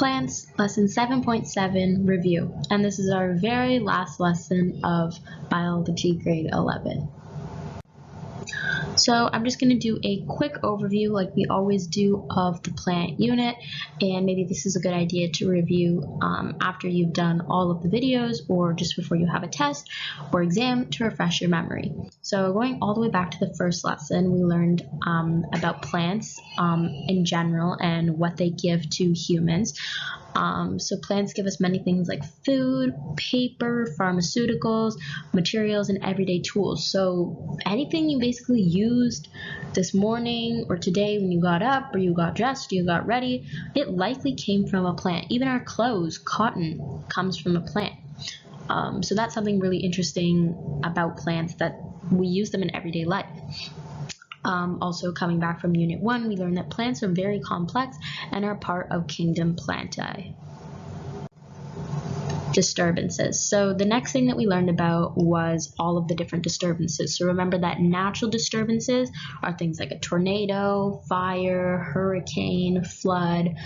Plants, lesson 7.7, review. And this is our very last lesson of biology grade 11. So I'm just going to do a quick overview like we always do of the plant unit, and maybe this is a good idea to review after you've done all of the videos or just before you have a test or exam to refresh your memory. So going all the way back to the first lesson, we learned about plants in general and what they give to humans. So plants give us many things like food, paper, pharmaceuticals, materials, and everyday tools. So anything you basically used this morning or today when you got up or you got dressed, you got ready, it likely came from a plant. Even our clothes, cotton, comes from a plant. So that's something really interesting about plants, that we use them in everyday life. Also coming back from Unit 1, we learned that plants are very complex and are part of Kingdom Plantae. Disturbances. So the next thing that we learned about was all of the different disturbances. So remember that natural disturbances are things like a tornado, fire, hurricane, flood,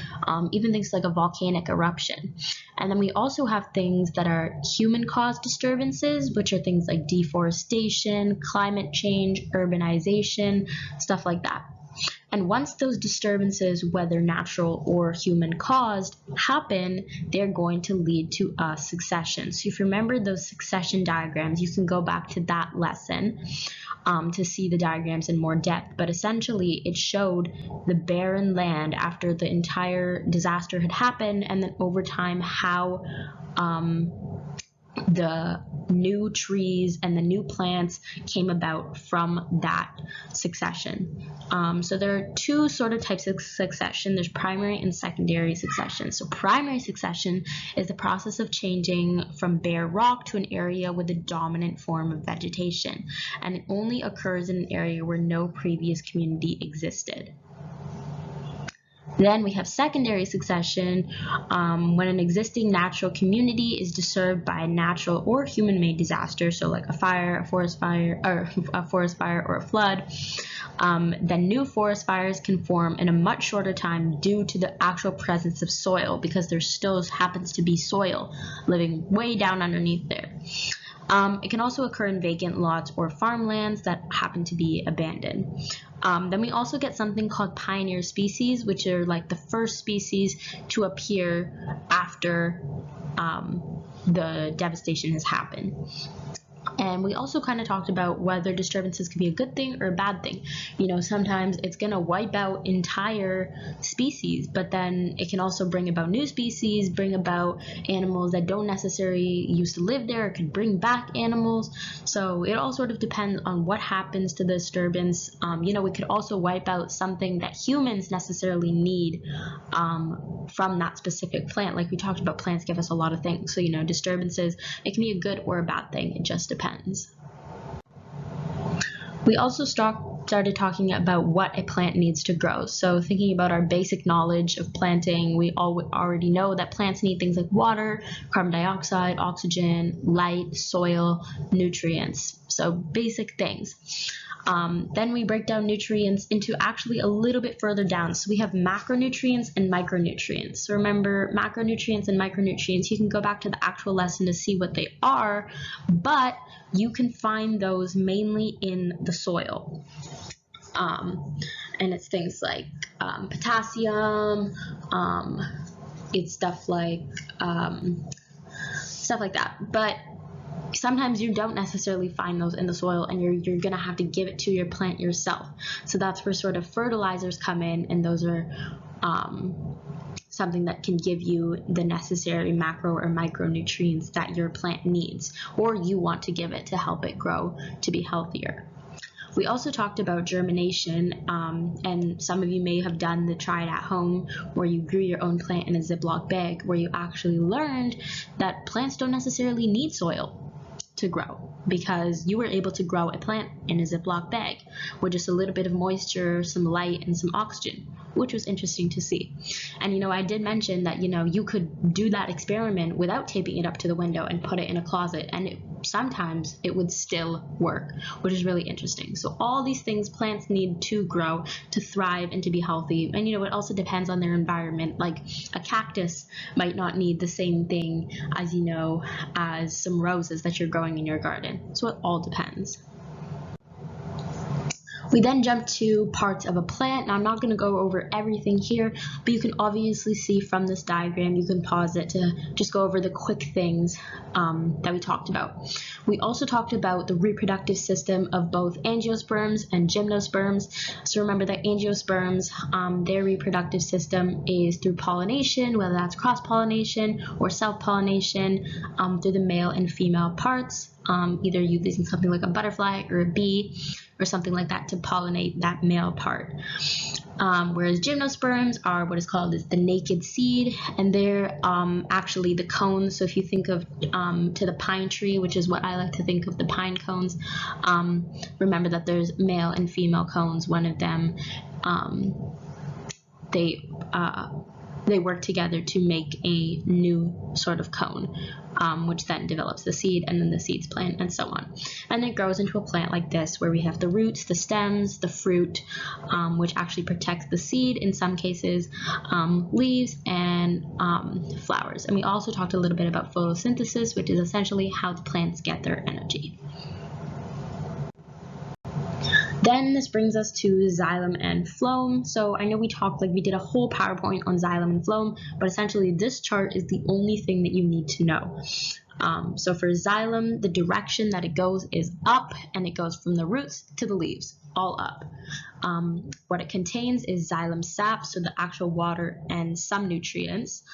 even things like a volcanic eruption. And then we also have things that are human-caused disturbances, which are things like deforestation, climate change, urbanization, stuff like that. And once those disturbances, whether natural or human-caused, happen, they're going to lead to a succession. So if you remember those succession diagrams, you can go back to that lesson to see the diagrams in more depth. But essentially, it showed the barren land after the entire disaster had happened, and then over time how the new trees and the new plants came about from that succession. So there are two sort of types of succession. There's primary and secondary succession. So primary succession is the process of changing from bare rock to an area with a dominant form of vegetation, and it only occurs in an area where no previous community existed. Then we have secondary succession, when an existing natural community is disturbed by a natural or human-made disaster, so like a fire, a forest fire, or a flood. Then new forest fires can form in a much shorter time due to the actual presence of soil, because there still happens to be soil living way down underneath there. It can also occur in vacant lots or farmlands that happen to be abandoned. Then we also get something called pioneer species, which are like the first species to appear after the devastation has happened. And we also kind of talked about whether disturbances can be a good thing or a bad thing. You know, sometimes it's going to wipe out entire species, but then it can also bring about new species, bring about animals that don't necessarily used to live there, or can bring back animals. So it all sort of depends on what happens to the disturbance. You know, we could also wipe out something that humans necessarily need from that specific plant. Like we talked about, plants give us a lot of things. So, you know, disturbances, it can be a good or a bad thing. It just depends. We also started talking about what a plant needs to grow. So thinking about our basic knowledge of planting, we already know that plants need things like water, carbon dioxide, oxygen, light, soil, nutrients. So basic things. Then we break down nutrients into actually a little bit further down. So we have macronutrients and micronutrients. So remember, macronutrients and micronutrients, you can go back to the actual lesson to see what they are, but you can find those mainly in the soil. And it's things like potassium, it's stuff like that. But sometimes you don't necessarily find those in the soil, and you're going to have to give it to your plant yourself. So that's where sort of fertilizers come in, and those are something that can give you the necessary macro or micronutrients that your plant needs, or you want to give it to help it grow to be healthier. We also talked about germination, and some of you may have done the try it at home where you grew your own plant in a Ziploc bag, where you actually learned that plants don't necessarily need soil. to grow, because you were able to grow a plant in a Ziploc bag with just a little bit of moisture, some light, and some oxygen, which was interesting to see. And I did mention that you could do that experiment without taping it up to the window and put it in a closet, and sometimes it would still work, which is really interesting. So all these things plants need to grow, to thrive, and to be healthy. And it also depends on their environment. Like a cactus might not need the same thing as as some roses that you're growing in your garden. So it all depends. We then jump to parts of a plant. Now, I'm not going to go over everything here, but you can obviously see from this diagram, you can pause it to just go over the quick things that we talked about. We also talked about the reproductive system of both angiosperms and gymnosperms. So remember that angiosperms, their reproductive system is through pollination, whether that's cross-pollination or self-pollination, through the male and female parts, either using something like a butterfly or a bee, or something like that to pollinate that male part. Whereas gymnosperms are what is called the naked seed, and they're actually the cones. So if you think of to the pine tree, which is what I like to think of the pine cones, remember that there's male and female cones. One of them, they work together to make a new sort of cone, which then develops the seed, and then the seeds plant, and so on. And it grows into a plant like this, where we have the roots, the stems, the fruit, which actually protects the seed in some cases, leaves, and flowers. And we also talked a little bit about photosynthesis, which is essentially how the plants get their energy. Then this brings us to xylem and phloem. So I know we did a whole PowerPoint on xylem and phloem, but essentially this chart is the only thing that you need to know. So for xylem, the direction that it goes is up, and it goes from the roots to the leaves, all up. What it contains is xylem sap, so the actual water and some nutrients.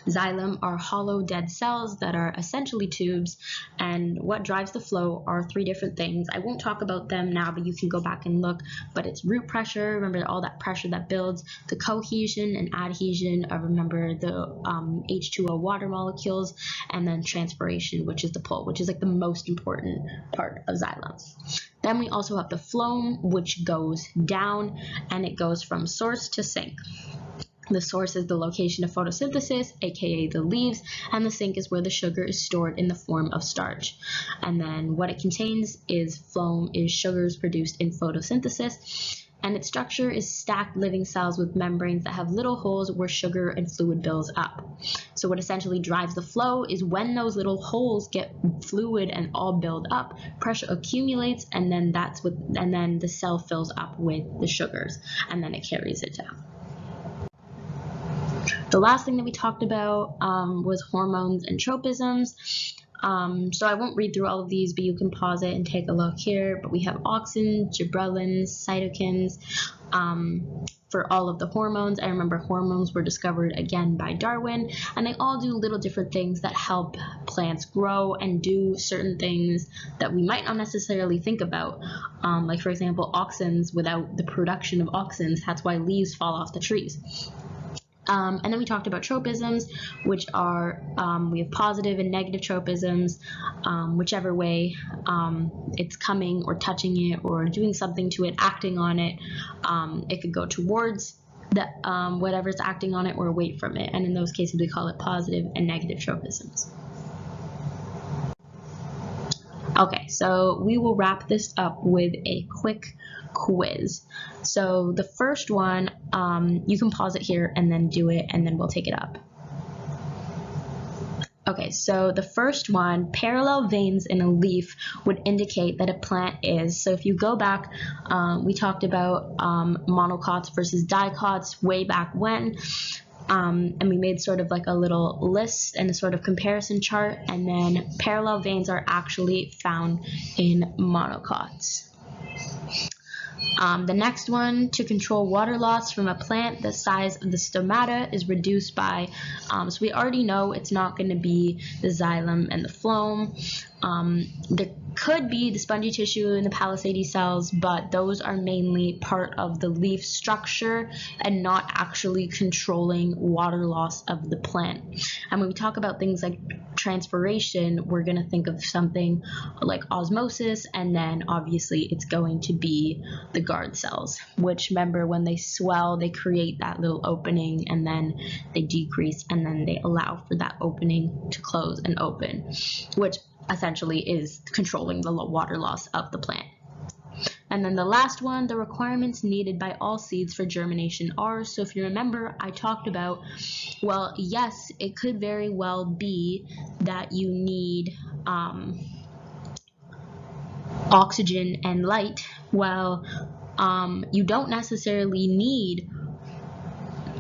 Xylem are hollow dead cells that are essentially tubes, and what drives the flow are 3 different things. I won't talk about them now, but you can go back and look. But it's root pressure, remember all that pressure that builds, the cohesion and adhesion, remember the H2O water molecules, and then transpiration, which is the pull, which is like the most important part of xylem. Then we also have the phloem, which goes down, and it goes from source to sink. The source is the location of photosynthesis, aka the leaves, and the sink is where the sugar is stored in the form of starch. And then what it contains is phloem is sugars produced in photosynthesis, and its structure is stacked living cells with membranes that have little holes where sugar and fluid builds up. So what essentially drives the flow is when those little holes get fluid and all build up, pressure accumulates, and then the cell fills up with the sugars, and then it carries it down. The last thing that we talked about was hormones and tropisms. So I won't read through all of these, but you can pause it and take a look here. But we have auxins, gibberellins, cytokines for all of the hormones. I remember hormones were discovered again by Darwin, and they all do little different things that help plants grow and do certain things that we might not necessarily think about. Like for example, auxins, without the production of auxins, that's why leaves fall off the trees. And then we talked about tropisms, which are, we have positive and negative tropisms, whichever way it's coming or touching it or doing something to it, acting on it. It could go towards the, whatever it's acting on it or away from it. And in those cases, we call it positive and negative tropisms. Okay, so we will wrap this up with a quick quiz. So the first one, you can pause it here and then do it, and then we'll take it up. Okay, so the first one, parallel veins in a leaf would indicate that a plant is. So if you go back, we talked about monocots versus dicots way back when. And we made sort of like a little list and a sort of comparison chart, and then parallel veins are actually found in monocots. The next one, to control water loss from a plant, the size of the stomata is reduced by, so we already know it's not going to be the xylem and the phloem. There could be the spongy tissue in the palisade cells, but those are mainly part of the leaf structure and not actually controlling water loss of the plant. And when we talk about things like transpiration, we're going to think of something like osmosis, and then obviously it's going to be the guard cells, which, remember, when they swell, they create that little opening, and then they decrease, and then they allow for that opening to close and open, which essentially is controlling the water loss of the plant. And then the last one, the requirements needed by all seeds for germination are. So if you remember, I talked about, well, yes, it could very well be that you need oxygen and light. Well, you don't necessarily need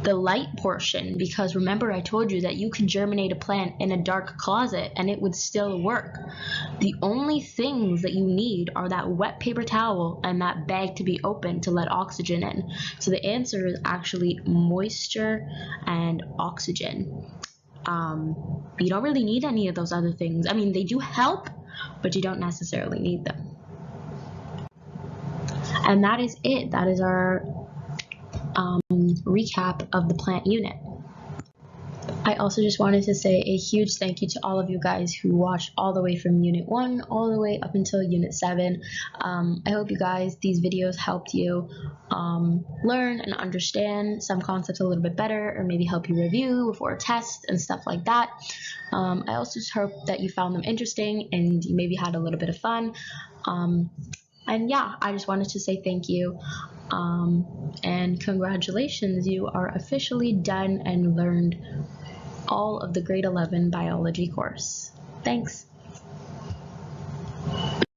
the light portion, because remember I told you that you can germinate a plant in a dark closet and it would still work. The only things that you need are that wet paper towel and that bag to be open to let oxygen in. So the answer is actually moisture and oxygen. You don't really need any of those other things. I mean, they do help, but you don't necessarily need them. And that is it. That is our recap of the plant unit. I also just wanted to say a huge thank you to all of you guys who watched all the way from Unit 1 all the way up until Unit 7. I hope you guys, these videos helped you learn and understand some concepts a little bit better, or maybe help you review before a test and stuff like that. I also just hope that you found them interesting and you maybe had a little bit of fun. And yeah, I just wanted to say thank you. And congratulations, you are officially done and learned all of the grade 11 biology course. Thanks.